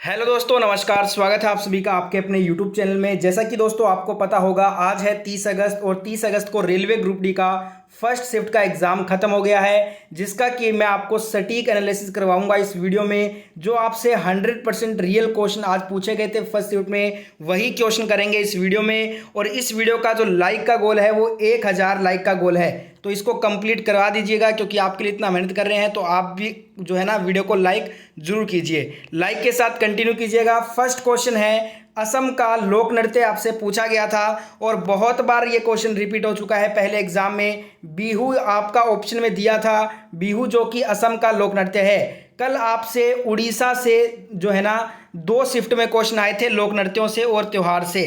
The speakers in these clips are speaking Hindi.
हेलो दोस्तों, नमस्कार। स्वागत है आप सभी का आपके अपने यूट्यूब चैनल में। जैसा कि दोस्तों आपको पता होगा, आज है 30 अगस्त और 30 अगस्त को रेलवे ग्रुप डी का फर्स्ट शिफ्ट का एग्ज़ाम खत्म हो गया है, जिसका कि मैं आपको सटीक एनालिसिस करवाऊंगा इस वीडियो में। जो आपसे 100% रियल क्वेश्चन आज पूछे गए थे फर्स्ट शिफ्ट में, वही क्वेश्चन करेंगे इस वीडियो में। और इस वीडियो का जो लाइक का गोल है वो 1000 लाइक का गोल है, तो इसको कंप्लीट करवा दीजिएगा, क्योंकि आपके लिए इतना मेहनत कर रहे हैं। तो आप भी जो है ना वीडियो को लाइक जरूर कीजिए, लाइक के साथ कंटिन्यू कीजिएगा। फर्स्ट क्वेश्चन है, असम का लोक नृत्य आपसे पूछा गया था और बहुत बार ये क्वेश्चन रिपीट हो चुका है पहले एग्जाम में। बिहू आपका ऑप्शन में दिया था, बिहू जो कि असम का लोक नृत्य है। कल आपसे उड़ीसा से जो है ना 2 शिफ्ट में क्वेश्चन आए थे लोक नृत्यों से और त्योहार से।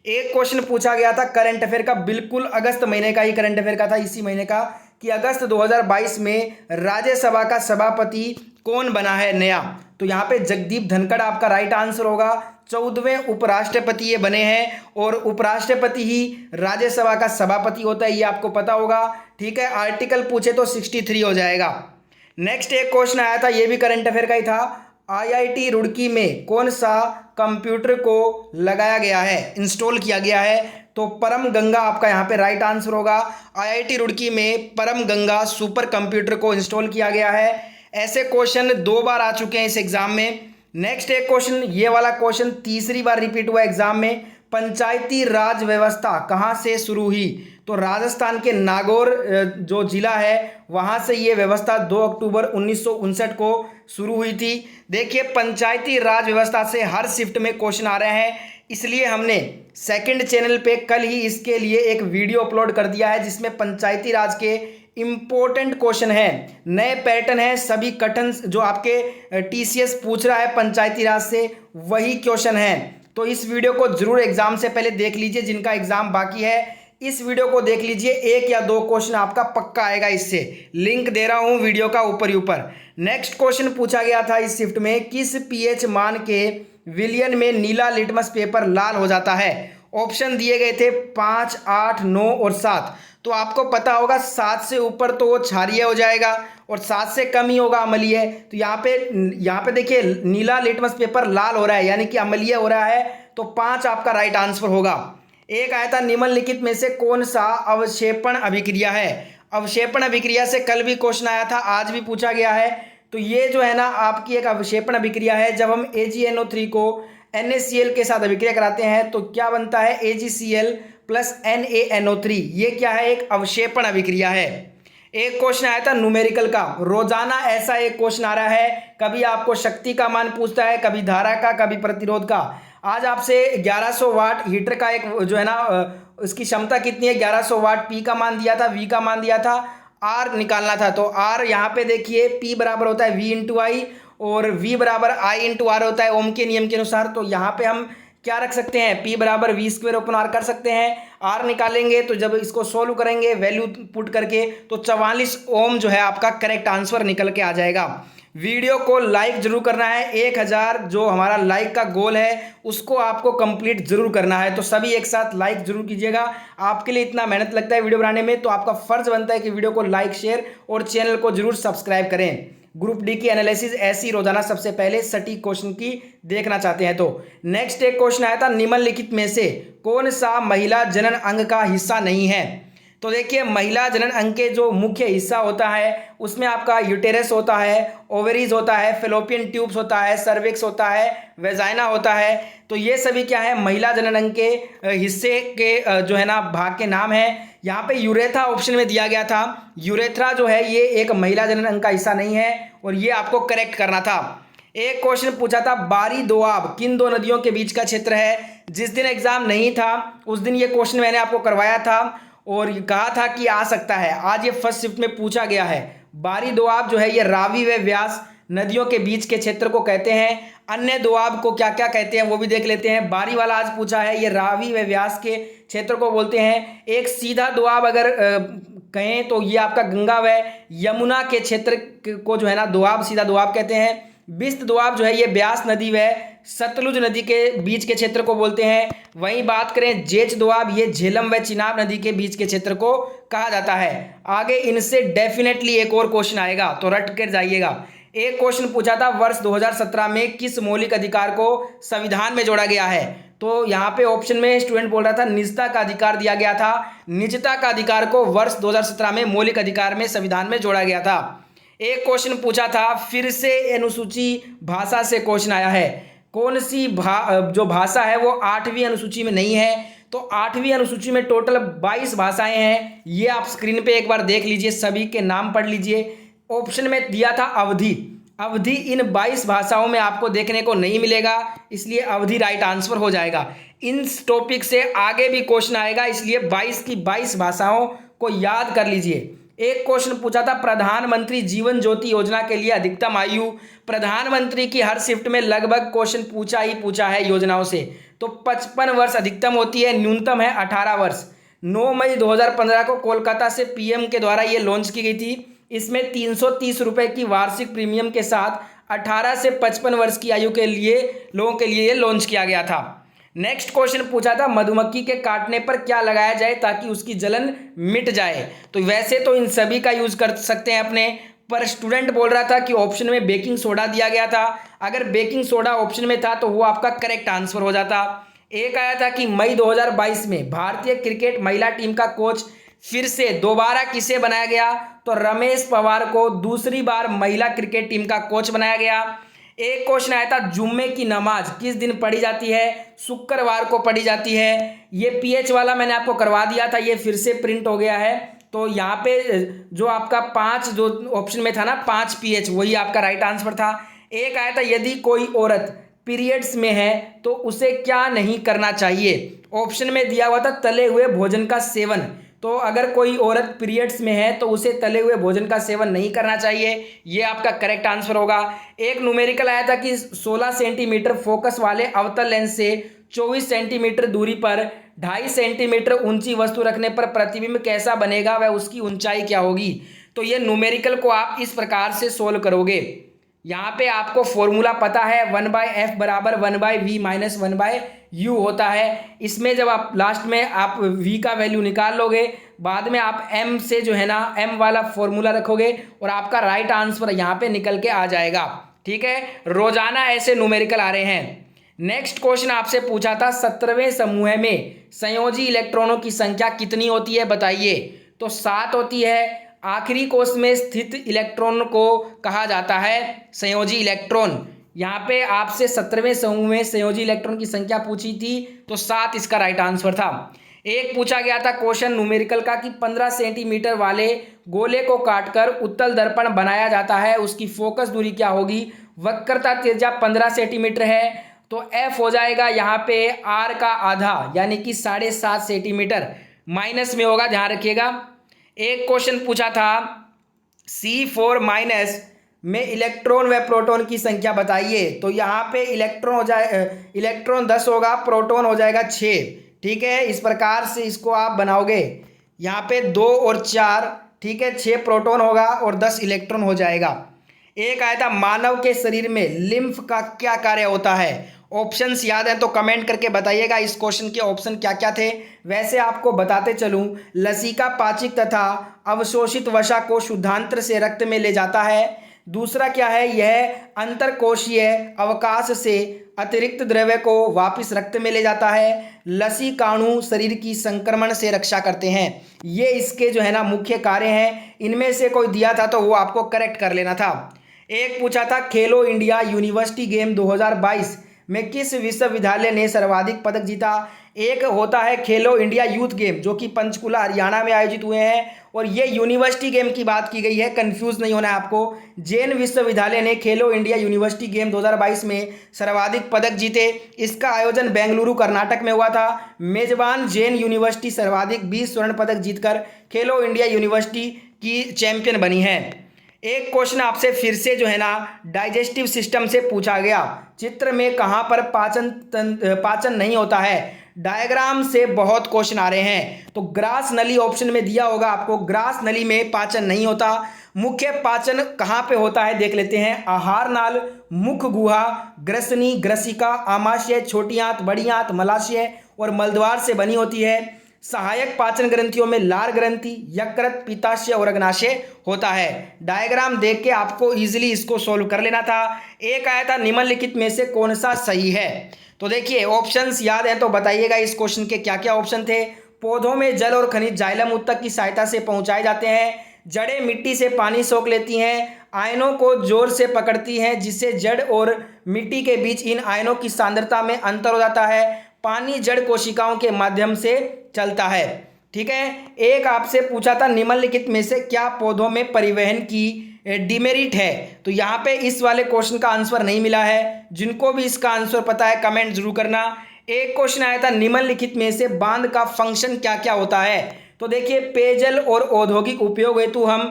एक क्वेश्चन पूछा गया था करंट अफेयर का, बिल्कुल अगस्त महीने का ही करंट अफेयर का था, इसी महीने का, कि अगस्त 2022 में राज्यसभा का सभापति कौन बना है नया। तो यहाँ पे जगदीप धनखड़ आपका राइट आंसर होगा। 14वें उपराष्ट्रपति ये बने हैं और उपराष्ट्रपति ही राज्यसभा का सभापति होता है, ये आपको पता होगा। ठीक है, आर्टिकल पूछे तो 63 हो जाएगा। नेक्स्ट एक क्वेश्चन आया था, ये भी करंट अफेयर का ही था। आईआईटी रुड़की में कौन सा कंप्यूटर को लगाया गया है, इंस्टॉल किया गया है। तो परम गंगा आपका यहाँ पे राइट आंसर होगा। आईआईटी रुड़की में परम गंगा सुपर कंप्यूटर को इंस्टॉल किया गया है। ऐसे क्वेश्चन 2 बार आ चुके हैं इस एग्जाम में। नेक्स्ट एक क्वेश्चन, ये वाला क्वेश्चन तीसरी बार रिपीट हुआ एग्जाम में। पंचायती राज व्यवस्था कहाँ से शुरू हुई। तो राजस्थान के नागौर जो जिला है वहाँ से ये व्यवस्था 2 अक्टूबर 1959 को शुरू हुई थी। देखिए, पंचायती राज व्यवस्था से हर शिफ्ट में क्वेश्चन आ रहे हैं, इसलिए हमने सेकंड चैनल पे कल ही इसके लिए एक वीडियो अपलोड कर दिया है, जिसमें पंचायती राज के इंपॉर्टेंट क्वेश्चन है, नए पैटर्न है, सभी कठिन जो आपके टीसीएस पूछ रहा है पंचायती राज से वही क्वेश्चन है। तो इस वीडियो को जरूर एग्जाम से पहले देख लीजिए, जिनका एग्जाम बाकी है इस वीडियो को देख लीजिए, 1 या 2 क्वेश्चन आपका पक्का आएगा इससे। लिंक दे रहा हूं वीडियो का ऊपर ही ऊपर। नेक्स्ट क्वेश्चन पूछा गया था इस शिफ्ट में, किस पीएच मान के विलियन में नीला लिटमस पेपर लाल हो जाता है। ऑप्शन दिए गए थे 5, 8, 9 और 7। तो आपको पता होगा 7 से ऊपर तो वो क्षारीय हो जाएगा और 7 से कम ही होगा अम्लीय। तो यहाँ पे देखिए नीला लिटमस पेपर लाल हो रहा है, यानी कि अम्लीय हो रहा है, तो 5 आपका राइट आंसर होगा। एक आया था, निम्नलिखित में से कौन सा अवक्षेपण अभिक्रिया है। अवक्षेपण अभिक्रिया से कल भी क्वेश्चन आया था, आज भी पूछा गया है। तो ये जो है ना आपकी एक अवक्षेपण अभिक्रिया है। जब हम AgNO3 को NaCl के साथ अभिक्रिया कराते हैं तो क्या बनता है, AgCl प्लस NaNO3। ये क्या है, एक अवक्षेपण अभिक्रिया है। एक क्वेश्चन आया था न्यूमेरिकल का, रोजाना ऐसा एक क्वेश्चन आ रहा है, कभी आपको शक्ति का मान पूछता है, कभी धारा का, कभी प्रतिरोध का। आज आपसे 1100 वाट हीटर का एक जो है ना उसकी क्षमता कितनी है, 1100 वाट, पी का मान दिया था, वी का मान दिया था, आर निकालना था। तो आर यहाँ पे देखिए पी बराबर होता है वी इंटू आई और वी बराबर आई इंटू आर होता है ओम के नियम के अनुसार। तो यहाँ पे हम क्या रख सकते हैं, पी बराबर वी स्क्वेयर ओपन आर कर सकते हैं। आर निकालेंगे तो जब इसको सोल्व करेंगे वैल्यू पुट करके तो 44 ओम जो है आपका करेक्ट आंसर निकल के आ जाएगा। वीडियो को लाइक जरूर करना है, 1000 जो हमारा लाइक का गोल है उसको आपको कंप्लीट जरूर करना है। तो सभी एक साथ लाइक जरूर कीजिएगा, आपके लिए इतना मेहनत लगता है वीडियो बनाने में, तो आपका फर्ज बनता है कि वीडियो को लाइक, शेयर और चैनल को जरूर सब्सक्राइब करें। ग्रुप डी की एनालिसिस ऐसी रोजाना सबसे पहले सटीक क्वेश्चन की देखना चाहते हैं। तो नेक्स्ट एक क्वेश्चन आया था, निम्नलिखित में से कौन सा महिला जनन अंग का हिस्सा नहीं है। तो देखिए, महिला जनन अंग के जो मुख्य हिस्सा होता है उसमें आपका यूटेरस होता है, ओवरीज होता है, फेलोपियन ट्यूब्स होता है, सर्विक्स होता है, वेजाइना होता है। तो ये सभी क्या है, महिला जनन अंग के हिस्से के जो है ना भाग के नाम है। यहाँ पे यूरेथ्रा ऑप्शन में दिया गया था, यूरेथ्रा जो है ये एक महिला जनन अंग का हिस्सा नहीं है और ये आपको करेक्ट करना था। एक क्वेश्चन पूछा था, बारी दोआब किन 2 नदियों के बीच का क्षेत्र है। जिस दिन एग्जाम नहीं था उस दिन ये क्वेश्चन मैंने आपको करवाया था और कहा था कि आ सकता है, आज ये फर्स्ट शिफ्ट में पूछा गया है। बारी दोआब जो है ये रावी व व्यास नदियों के बीच के क्षेत्र को कहते हैं। अन्य दोआब को क्या क्या कहते हैं वो भी देख लेते हैं। बारी वाला आज पूछा है, ये रावी व व्यास के क्षेत्र को बोलते हैं। एक सीधा दोआब अगर कहें तो ये आपका गंगा व यमुना के क्षेत्र को जो है ना दोआब, सीधा दोआब कहते हैं। बिस्त दोआब जो है ये ब्यास नदी व सतलुज नदी के बीच के क्षेत्र को बोलते हैं। वहीं बात करें जेच दोआब, ये झेलम व चिनाब नदी के बीच के क्षेत्र को कहा जाता है। आगे इनसे डेफिनेटली एक और क्वेश्चन आएगा, तो रट कर जाइएगा। एक क्वेश्चन पूछा था वर्ष 2017 में किस मौलिक अधिकार को संविधान में जोड़ा गया है। तो यहाँ पे ऑप्शन में स्टूडेंट बोल रहा था निजता का अधिकार दिया गया था। निजता का अधिकार को वर्ष 2017 में मौलिक अधिकार में संविधान में जोड़ा गया था। एक क्वेश्चन पूछा था फिर से अनुसूची भाषा से क्वेश्चन आया है। कौन सी जो भाषा है वो 8वीं अनुसूची में नहीं है। तो 8वीं अनुसूची में टोटल 22 भाषाएं हैं। ये आप स्क्रीन पे एक बार देख लीजिए, सभी के नाम पढ़ लीजिए। ऑप्शन में दिया था अवधि। अवधि इन 22 भाषाओं में आपको देखने को नहीं मिलेगा, इसलिए अवधि राइट आंसर हो जाएगा। इन टॉपिक से आगे भी क्वेश्चन आएगा, इसलिए 22 की 22 भाषाओं को याद कर लीजिए। एक क्वेश्चन पूछा था प्रधानमंत्री जीवन ज्योति योजना के लिए अधिकतम आयु। प्रधानमंत्री की हर शिफ्ट में लगभग क्वेश्चन पूछा है योजनाओं से। तो 55 वर्ष अधिकतम होती है, न्यूनतम है 18 वर्ष। 9 मई 2015 को कोलकाता से पीएम के द्वारा ये लॉन्च की गई थी। इसमें 330 रुपये की वार्षिक प्रीमियम के साथ 18 से 55 वर्ष की आयु के लोगों के लिए ये लॉन्च किया गया था। नेक्स्ट क्वेश्चन पूछा था मधुमक्खी के काटने पर क्या लगाया जाए ताकि उसकी जलन मिट जाए। तो वैसे तो इन सभी का यूज कर सकते हैं अपने, पर स्टूडेंट बोल रहा था कि ऑप्शन में बेकिंग सोडा दिया गया था। अगर बेकिंग सोडा ऑप्शन में था तो वो आपका करेक्ट आंसर हो जाता। एक आया था कि मई 2022 में भारतीय क्रिकेट महिला टीम का कोच फिर से दोबारा किसे बनाया गया। तो रमेश पवार को दूसरी बार महिला क्रिकेट टीम का कोच बनाया गया। एक क्वेश्चन आया था जुम्मे की नमाज किस दिन पढ़ी जाती है। शुक्रवार को पढ़ी जाती है। ये पीएच वाला मैंने आपको करवा दिया था, ये फिर से प्रिंट हो गया है। तो यहाँ पे जो आपका 5 जो ऑप्शन में था ना 5 पीएच, वही आपका राइट आंसर था। एक आया था यदि कोई औरत पीरियड्स में है तो उसे क्या नहीं करना चाहिए। ऑप्शन में दिया हुआ था तले हुए भोजन का सेवन। तो अगर कोई औरत पीरियड्स में है तो उसे तले हुए भोजन का सेवन नहीं करना चाहिए, ये आपका करेक्ट आंसर होगा। एक न्यूमेरिकल आया था कि 16 सेंटीमीटर फोकस वाले अवतल लेंस से 24 सेंटीमीटर दूरी पर 2.5 सेंटीमीटर ऊंची वस्तु रखने पर प्रतिबिंब कैसा बनेगा, वह उसकी ऊंचाई क्या होगी। तो ये न्यूमेरिकल को आप इस प्रकार से सोल्व करोगे। यहाँ पे आपको फॉर्मूला पता है 1/f बराबर 1/v माइनस 1/u होता है। इसमें जब आप लास्ट में आप v का वैल्यू निकाल लोगे, बाद में आप m से जो है ना m वाला फॉर्मूला रखोगे और आपका राइट आंसर यहाँ पे निकल के आ जाएगा। ठीक है, रोजाना ऐसे न्यूमेरिकल आ रहे हैं। नेक्स्ट क्वेश्चन आपसे पूछा था 17वें समूह में संयोजी इलेक्ट्रॉनों की संख्या कितनी होती है बताइए। तो 7 होती है। आखिरी कोष में स्थित इलेक्ट्रॉन को कहा जाता है संयोजी इलेक्ट्रॉन। यहाँ पे आपसे 17वें समूह में संयोजी इलेक्ट्रॉन की संख्या पूछी थी, तो 7 इसका राइट आंसर था। एक पूछा गया था क्वेश्चन न्यूमेरिकल का कि 15 सेंटीमीटर वाले गोले को काटकर उत्तल दर्पण बनाया जाता है, उसकी फोकस दूरी क्या होगी। वक्रता त्रिज्या 15 सेंटीमीटर है, तो f हो जाएगा यहाँ पे r का आधा यानी कि 7.5 सेंटीमीटर, माइनस में होगा, ध्यान रखिएगा। एक क्वेश्चन पूछा था C4 माइनस में इलेक्ट्रॉन व प्रोटॉन की संख्या बताइए। तो यहाँ पे इलेक्ट्रॉन 10 होगा, प्रोटॉन हो जाएगा 6। ठीक है, इस प्रकार से इसको आप बनाओगे। यहाँ पे 2 और 4, ठीक है, 6 प्रोटॉन होगा और 10 इलेक्ट्रॉन हो जाएगा। एक आया था मानव के शरीर में लिम्फ का क्या कार्य होता है। ऑप्शंस याद हैं तो कमेंट करके बताइएगा इस क्वेश्चन के ऑप्शन क्या क्या थे। वैसे आपको बताते चलूं, लसिका पाचक तथा अवशोषित वसा को शुद्धांत्र से रक्त में ले जाता है। दूसरा क्या है, यह अंतरकोशीय अवकाश से अतिरिक्त द्रव्य को वापस रक्त में ले जाता है। लसीकाणु शरीर की संक्रमण से रक्षा करते हैं। ये इसके जो है ना मुख्य कार्य हैं। इनमें से कोई दिया था तो वो आपको करेक्ट कर लेना था। एक पूछा था खेलो इंडिया यूनिवर्सिटी गेम 2022 में किस विश्वविद्यालय ने सर्वाधिक पदक जीता। एक होता है खेलो इंडिया यूथ गेम जो कि पंचकुला हरियाणा में आयोजित हुए हैं, और ये यूनिवर्सिटी गेम की बात की गई है, कंफ्यूज नहीं होना है आपको। जैन विश्वविद्यालय ने खेलो इंडिया यूनिवर्सिटी गेम 2022 में सर्वाधिक पदक जीते। इसका आयोजन बेंगलुरु कर्नाटक में हुआ था। मेजबान जैन यूनिवर्सिटी सर्वाधिक 20 स्वर्ण पदक जीतकर खेलो इंडिया यूनिवर्सिटी की चैंपियन बनी है। एक क्वेश्चन आपसे फिर से जो है ना डाइजेस्टिव सिस्टम से पूछा गया। चित्र में कहाँ पर पाचन नहीं होता है। डायग्राम से बहुत क्वेश्चन आ रहे हैं। तो ग्रास नली ऑप्शन में दिया होगा आपको, ग्रास नली में पाचन नहीं होता। मुख्य पाचन कहाँ पे होता है देख लेते हैं। आहार नाल, मुख गुहा, ग्रसनी, ग्रसिका, आमाशय, छोटी आंत, बड़ी आंत, मलाशय और मलद्वार से बनी होती है। सहायक पाचन ग्रंथियों में लार ग्रंथि, यकृत, पित्ताशय और अग्नाशय होता है। डायग्राम देख के आपको इजीली इसको सोल्व कर लेना था। एक आया था निम्नलिखित में से कौन सा सही है। तो देखिए ऑप्शंस याद है तो बताइएगा इस क्वेश्चन के क्या क्या ऑप्शन थे। पौधों में जल और खनिज जाइलम ऊतक की सहायता से पहुंचाए जाते हैं। जड़ें मिट्टी से पानी सोख लेती हैं। आयनों को जोर से पकड़ती हैं जिससे जड़ और मिट्टी के बीच इन आयनों की सांद्रता में अंतर हो जाता है। पानी जड़ कोशिकाओं के माध्यम से चलता है। ठीक है। एक आपसे पूछा था निम्नलिखित में से क्या पौधों में परिवहन की डिमेरिट है। तो यहाँ पे इस वाले क्वेश्चन का आंसर नहीं मिला है। जिनको भी इसका आंसर पता है कमेंट जरूर करना। एक क्वेश्चन आया था निम्नलिखित में से बांध का फंक्शन क्या क्या होता है। तो देखिए पेयजल और औद्योगिक उपयोग हेतु हम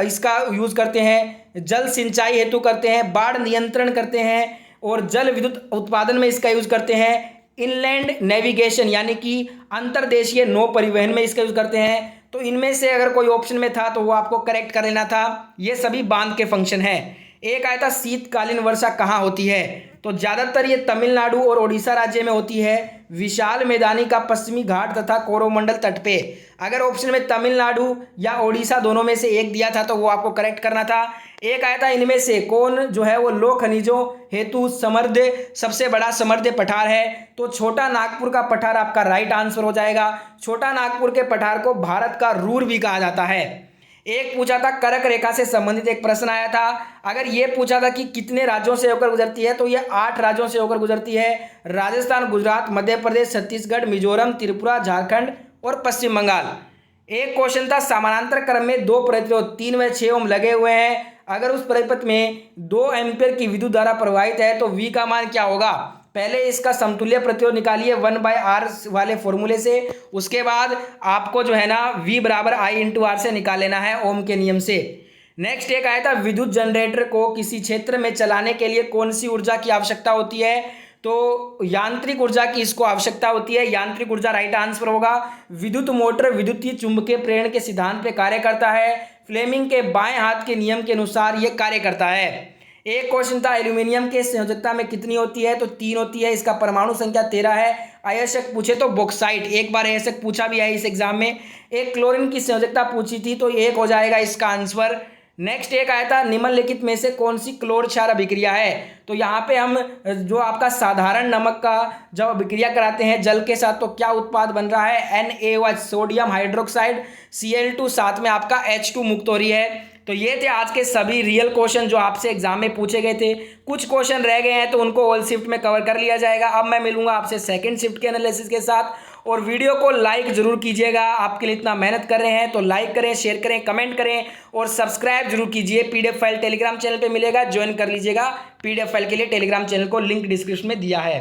इसका यूज करते हैं, जल सिंचाई हेतु करते हैं, बाढ़ नियंत्रण करते हैं और जल विद्युत उत्पादन में इसका यूज करते हैं। इनलैंड नेविगेशन यानी कि अंतर्देशीय नौ परिवहन में इसका यूज करते हैं। तो इनमें से अगर कोई ऑप्शन में था तो वो आपको करेक्ट कर लेना था। ये सभी बांध के फंक्शन हैं। एक आया था शीतकालीन वर्षा कहाँ होती है। तो ज़्यादातर ये तमिलनाडु और उड़ीसा राज्य में होती है, विशाल मैदानी का पश्चिमी घाट तथा कोरोमंडल तट पे। अगर ऑप्शन में तमिलनाडु या उड़ीसा दोनों में से एक दिया था तो वो आपको करेक्ट करना था। एक आया था इनमें से कौन जो है वो लौह खनिजों हेतु समृद्ध सबसे बड़ा समृद्ध पठार है। तो छोटा नागपुर का पठार आपका राइट आंसर हो जाएगा। छोटा नागपुर के पठार को भारत का रूर भी कहा जाता है। एक पूछा था कर्क रेखा से संबंधित एक प्रश्न आया था। अगर ये पूछा था कि कितने राज्यों से होकर गुजरती है तो ये 8 राज्यों से होकर गुजरती है। राजस्थान, गुजरात, मध्य प्रदेश, छत्तीसगढ़, मिजोरम, त्रिपुरा, झारखंड और पश्चिम बंगाल। एक क्वेश्चन था समानांतर क्रम में 2 प्रतिरोध 3 व 6 ओम लगे हुए हैं। अगर उस परिपथ में 2 एम्पियर की विद्युत धारा प्रवाहित है तो V का मान क्या होगा। पहले इसका समतुल्य प्रतिरोध निकालिए 1/R वाले फॉर्मूले से। उसके बाद आपको जो है ना V बराबर I/R से निकाल लेना है ओम के नियम से। नेक्स्ट एक आया था विद्युत जनरेटर को किसी क्षेत्र में चलाने के लिए कौन सी ऊर्जा की आवश्यकता होती है। तो यांत्रिक ऊर्जा की इसको आवश्यकता होती है। यांत्रिक ऊर्जा राइट आंसर होगा। विद्युत मोटर विद्युतीय चुंबकीय प्रेरण के सिद्धांत पे कार्य करता है। फ्लेमिंग के बाएं हाथ के नियम के अनुसार यह कार्य करता है। एक क्वेश्चन था एल्यूमिनियम के संयोजकता में कितनी होती है। तो 3 होती है। इसका परमाणु संख्या 13 है। अयस्क पूछे तो बॉक्साइट, एक बार अयस्क पूछा भी है इस एग्जाम में। एक क्लोरीन की संयोजकता पूछी थी तो 1 हो जाएगा इसका आंसर। नेक्स्ट एक आया था निम्नलिखित में से कौन सी क्लोर क्षार अभिक्रिया है। तो यहाँ पे हम जो आपका साधारण नमक का जब अभिक्रिया कराते हैं जल के साथ तो क्या उत्पाद बन रहा है NaOH, सोडियम हाइड्रोक्साइड, Cl2, साथ में आपका H2 मुक्त हो रही है। तो ये थे आज के सभी रियल क्वेश्चन जो आपसे एग्जाम में पूछे गए थे। कुछ क्वेश्चन रह गए हैं तो उनको ऑल शिफ्ट में कवर कर लिया जाएगा। अब मैं मिलूंगा आपसे सेकंड शिफ्ट के एनालिसिस के साथ। और वीडियो को लाइक जरूर कीजिएगा। आपके लिए इतना मेहनत कर रहे हैं तो लाइक करें, शेयर करें, कमेंट करें और सब्सक्राइब जरूर कीजिए। PDF फाइल टेलीग्राम चैनल पे मिलेगा, ज्वाइन कर लीजिएगा। PDF फाइल के लिए टेलीग्राम चैनल को लिंक डिस्क्रिप्शन में दिया है।